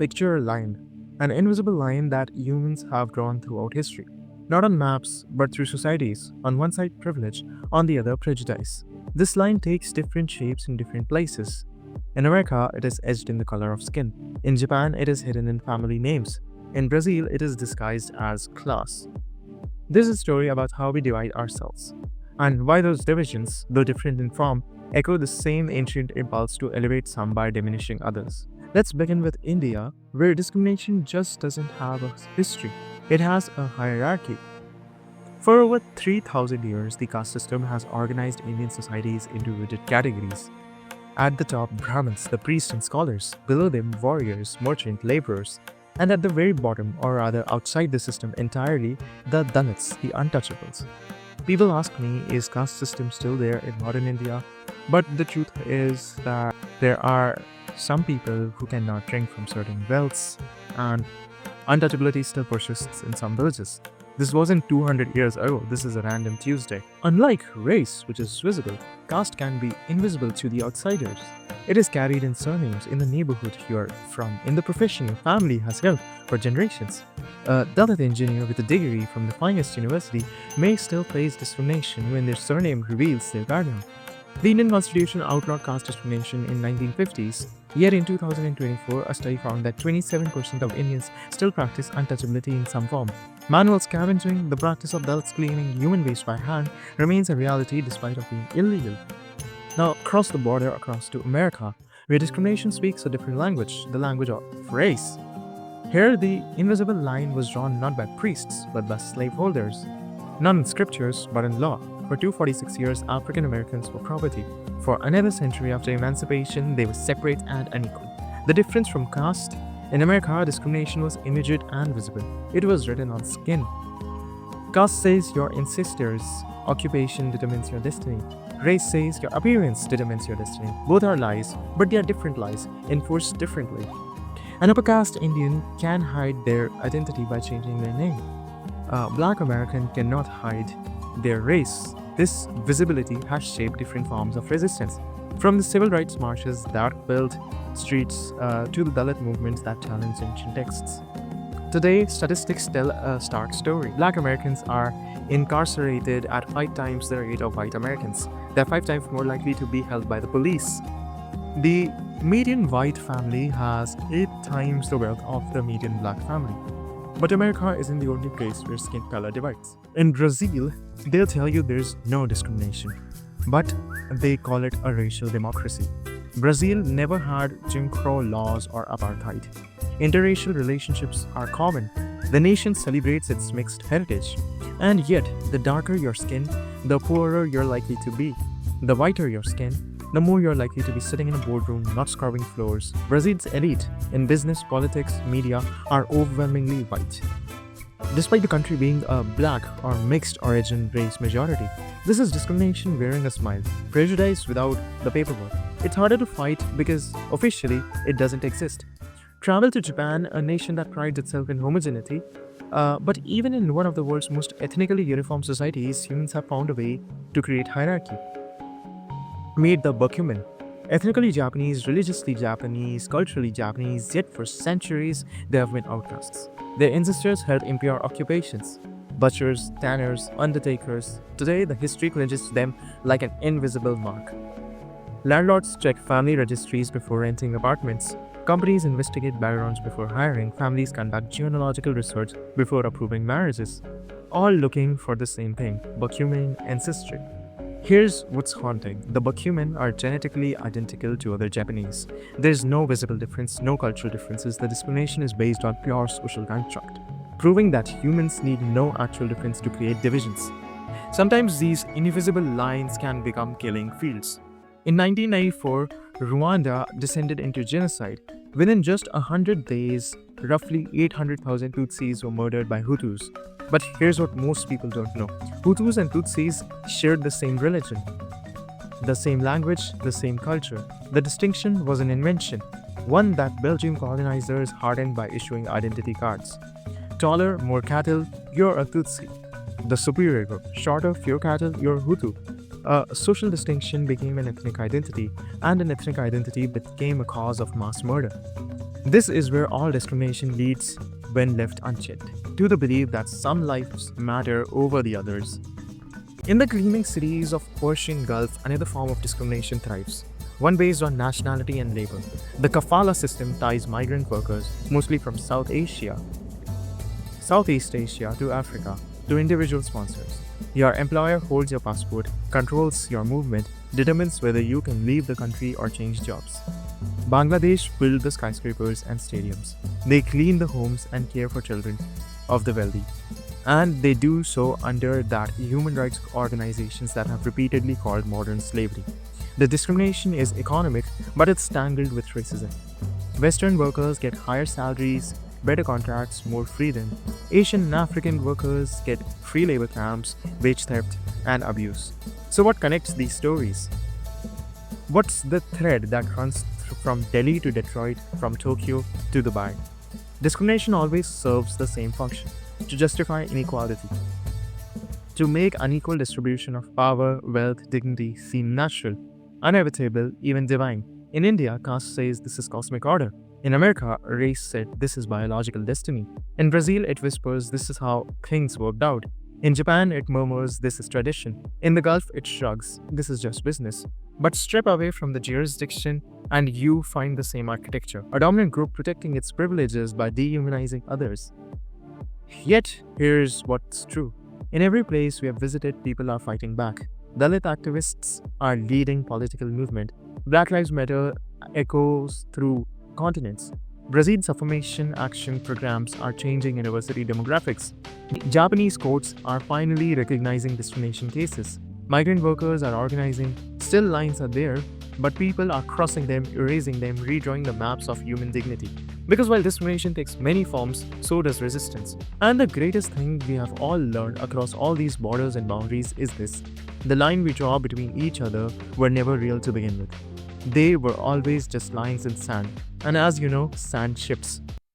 Picture a line, an invisible line that humans have drawn throughout history. Not on maps, but through societies. On one side, privilege, on the other, prejudice. This line takes different shapes in different places. In America, it is etched in the color of skin. In Japan, it is hidden in family names. In Brazil, it is disguised as class. This is a story about how we divide ourselves, and why those divisions, though different in form, echo the same ancient impulse to elevate some by diminishing others. Let's begin with India, where discrimination just doesn't have a history, it has a hierarchy. For over 3,000 years, the caste system has organized Indian societies into rigid categories. At the top, Brahmins, the priests and scholars, below them, warriors, merchant, laborers, and at the very bottom, or rather outside the system entirely, the Dalits, the untouchables. People ask me, is caste system still there in modern India? But the truth is that there are some people who cannot drink from certain wells, and untouchability still persists in some villages. This wasn't 200 years ago, this is a random Tuesday. Unlike race, which is visible, caste can be invisible to the outsiders. It is carried in surnames, in the neighborhood you are from, in the profession your family has held for generations. A Dalit engineer with a degree from the finest university may still face discrimination when their surname reveals their background. The Indian Constitution outlawed caste discrimination in 1950s, yet in 2024, a study found that 27% of Indians still practice untouchability in some form. Manual scavenging, the practice of Dalits cleaning human waste by hand, remains a reality despite of being illegal. Now, across the border, across to America, where discrimination speaks a different language, the language of race. Here, the invisible line was drawn not by priests, but by slaveholders. Not in scriptures, but in law. For 246 years, African Americans were property. For another century after emancipation, they were separate and unequal. The difference from caste: in America, discrimination was immediate and visible. It was written on skin. Caste says your ancestors' occupation determines your destiny. Race says your appearance determines your destiny. Both are lies, but they are different lies, enforced differently. An upper caste Indian can hide their identity by changing their name. A Black American cannot hide their race. This visibility has shaped different forms of resistance, from the civil rights marches that filled streets to the Dalit movements that challenge ancient texts. Today, statistics tell a stark story. Black Americans are incarcerated at 5 times the rate of white Americans. They're 5 times more likely to be held by the police. The median white family has 8 times the wealth of the median black family. But America isn't the only place where skin color divides. In Brazil, they'll tell you there's no discrimination, but they call it a racial democracy. Brazil never had Jim Crow laws or apartheid. Interracial relationships are common. The nation celebrates its mixed heritage. And yet, the darker your skin, the poorer you're likely to be. The whiter your skin, the more you're likely to be sitting in a boardroom, not scrubbing floors. Brazil's elite in business, politics, media are overwhelmingly white. Despite the country being a black or mixed origin race majority, this is discrimination wearing a smile, prejudice without the paperwork. It's harder to fight because officially it doesn't exist. Travel to Japan, a nation that prides itself in homogeneity, but even in one of the world's most ethnically uniform societies, humans have found a way to create hierarchy. Meet the Burakumin. Ethnically Japanese, religiously Japanese, culturally Japanese, yet for centuries they have been outcasts. Their ancestors held impure occupations: butchers, tanners, undertakers. Today, the history clinches to them like an invisible mark. Landlords check family registries before renting apartments. Companies investigate backgrounds before hiring. Families conduct genealogical research before approving marriages. All looking for the same thing: Burakumin ancestry. Here's what's haunting. The Burakumin are genetically identical to other Japanese. There's no visible difference, no cultural differences. The discrimination is based on pure social construct, proving that humans need no actual difference to create divisions. Sometimes these invisible lines can become killing fields. In 1994, Rwanda descended into genocide. Within just 100 days, roughly 800,000 Tutsis were murdered by Hutus. But here's what most people don't know. Hutus and Tutsis shared the same religion, the same language, the same culture. The distinction was an invention, one that Belgian colonizers hardened by issuing identity cards. Taller, more cattle, you're a Tutsi. The superior group. Shorter, fewer cattle, you're Hutu. A social distinction became an ethnic identity, and an ethnic identity became a cause of mass murder. This is where all discrimination leads when left unchecked, to the belief that some lives matter over the others. In the gleaming cities of Persian Gulf, another form of discrimination thrives, one based on nationality and labor. The Kafala system ties migrant workers, mostly from Southeast Asia to Africa, to individual sponsors. Your employer holds your passport, controls your movement, determines whether you can leave the country or change jobs. Bangladesh build the skyscrapers and stadiums. They clean the homes and care for children of the wealthy. And they do so under that human rights organizations that have repeatedly called modern slavery. The discrimination is economic, but it's tangled with racism. Western workers get higher salaries, better contracts, more freedom. Asian and African workers get free labor camps, wage theft, and abuse. So, what connects these stories? What's the thread that runs from Delhi to Detroit, from Tokyo to Dubai? Discrimination always serves the same function: to justify inequality, to make unequal distribution of power, wealth, dignity seem natural, inevitable, even divine. In India, caste says this is cosmic order. In America, race said this is biological destiny. In Brazil, it whispers this is how things worked out. In Japan, it murmurs this is tradition. In the Gulf, it shrugs this is just business. But strip away from the jurisdiction and you find the same architecture, a dominant group protecting its privileges by dehumanizing others. Yet, here's what's true. In every place we have visited, people are fighting back. Dalit activists are leading political movement. Black Lives Matter echoes through continents. Brazil's affirmation action programs are changing university demographics. Japanese courts are finally recognizing discrimination cases. Migrant workers are organizing. Still lines are there, but people are crossing them, erasing them, redrawing the maps of human dignity. Because while discrimination takes many forms, so does resistance. And the greatest thing we have all learned across all these borders and boundaries is this: the line we draw between each other were never real to begin with. They were always just lines in sand. And as you know, sand shifts.